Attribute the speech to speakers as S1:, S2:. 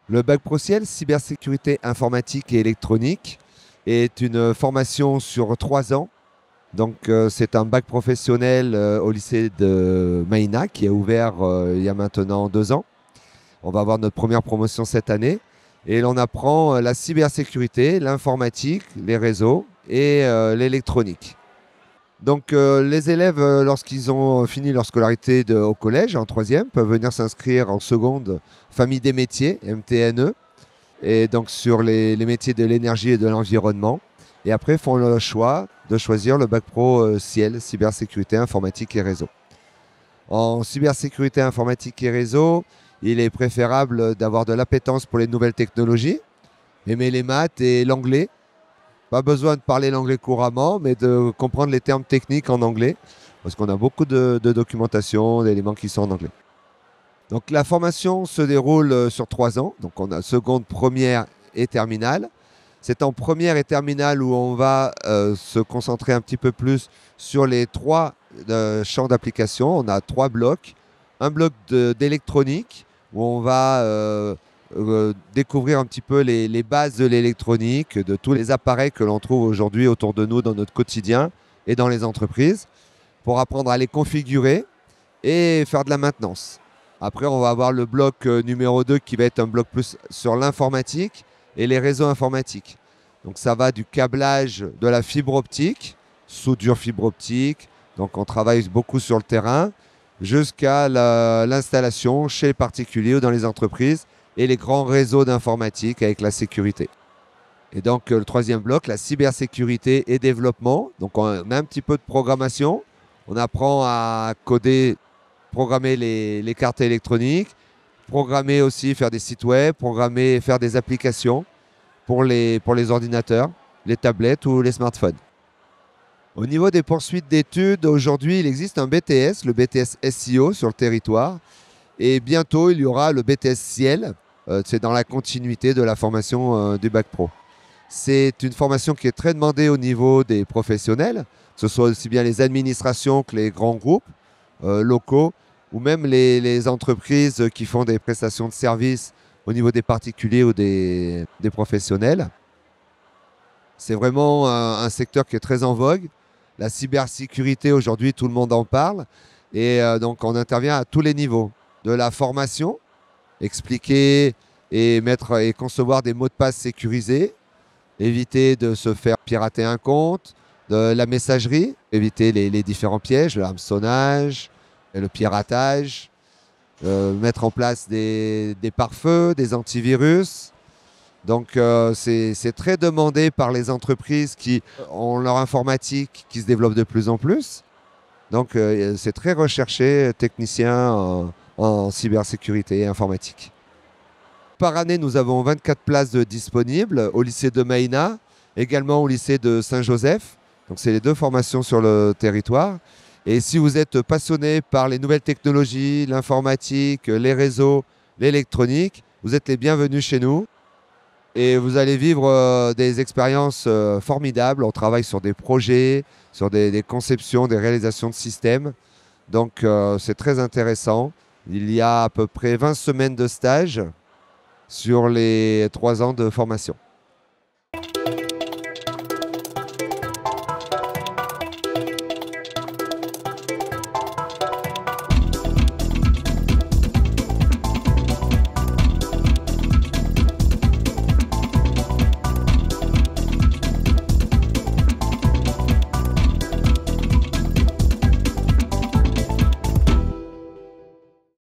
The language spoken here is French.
S1: Le bac Pro Ciel, cybersécurité informatique et électronique, est une formation sur 3 ans. Donc, c'est un bac professionnel au lycée de Maïna qui est ouvert il y a maintenant 2 ans. On va avoir notre première promotion cette année. Et l'on apprend la cybersécurité, l'informatique, les réseaux et l'électronique. Donc, les élèves, lorsqu'ils ont fini leur scolarité au collège, en troisième, peuvent venir s'inscrire en seconde famille des métiers, MTNE, et donc sur les métiers de l'énergie et de l'environnement. Et après, font le choix de choisir le bac pro Ciel, cybersécurité, informatique et réseau. En cybersécurité, informatique et réseau, il est préférable d'avoir de l'appétence pour les nouvelles technologies, aimer les maths et l'anglais. Pas besoin de parler l'anglais couramment, mais de comprendre les termes techniques en anglais, parce qu'on a beaucoup de documentation, d'éléments qui sont en anglais. Donc la formation se déroule sur 3 ans. Donc on a seconde, première et terminale. C'est en première et terminale où on va se concentrer un petit peu plus sur les trois champs d'application. On a 3 blocs. Un bloc d'électronique où on va découvrir un petit peu les bases de l'électronique, de tous les appareils que l'on trouve aujourd'hui autour de nous dans notre quotidien et dans les entreprises, pour apprendre à les configurer et faire de la maintenance. Après, on va avoir le bloc numéro 2 qui va être un bloc plus sur l'informatique et les réseaux informatiques. Donc ça va du câblage de la fibre optique, soudure fibre optique, donc on travaille beaucoup sur le terrain, jusqu'à l'installation chez les particuliers ou dans les entreprises et les grands réseaux d'informatique avec la sécurité. Et donc le troisième bloc, la cybersécurité et développement. Donc on a un petit peu de programmation, on apprend à coder, programmer les cartes électroniques, programmer aussi, faire des sites web, programmer, faire des applications pour les ordinateurs, les tablettes ou les smartphones. Au niveau des poursuites d'études, aujourd'hui, il existe un BTS, le BTS SEO sur le territoire. Et bientôt, il y aura le BTS Ciel. C'est dans la continuité de la formation du Bac Pro. C'est une formation qui est très demandée au niveau des professionnels, que ce soit aussi bien les administrations que les grands groupes locaux, ou même les entreprises qui font des prestations de services au niveau des particuliers ou des professionnels. C'est vraiment un secteur qui est très en vogue. La cybersécurité, aujourd'hui, tout le monde en parle. Et donc, on intervient à tous les niveaux. De la formation, expliquer et concevoir des mots de passe sécurisés, éviter de se faire pirater un compte, de la messagerie, éviter les différents pièges, le hameçonnage, le piratage, mettre en place des pare-feux, des antivirus. Donc c'est très demandé par les entreprises qui ont leur informatique qui se développe de plus en plus. Donc c'est très recherché, technicien en cybersécurité et informatique. Par année, nous avons 24 places disponibles au lycée de Maïna, également au lycée de Saint-Joseph. Donc c'est les 2 formations sur le territoire. Et si vous êtes passionné par les nouvelles technologies, l'informatique, les réseaux, l'électronique, vous êtes les bienvenus chez nous. Et vous allez vivre des expériences formidables. On travaille sur des projets, sur des conceptions, des réalisations de systèmes. Donc c'est très intéressant. Il y a à peu près 20 semaines de stage sur les 3 ans de formation.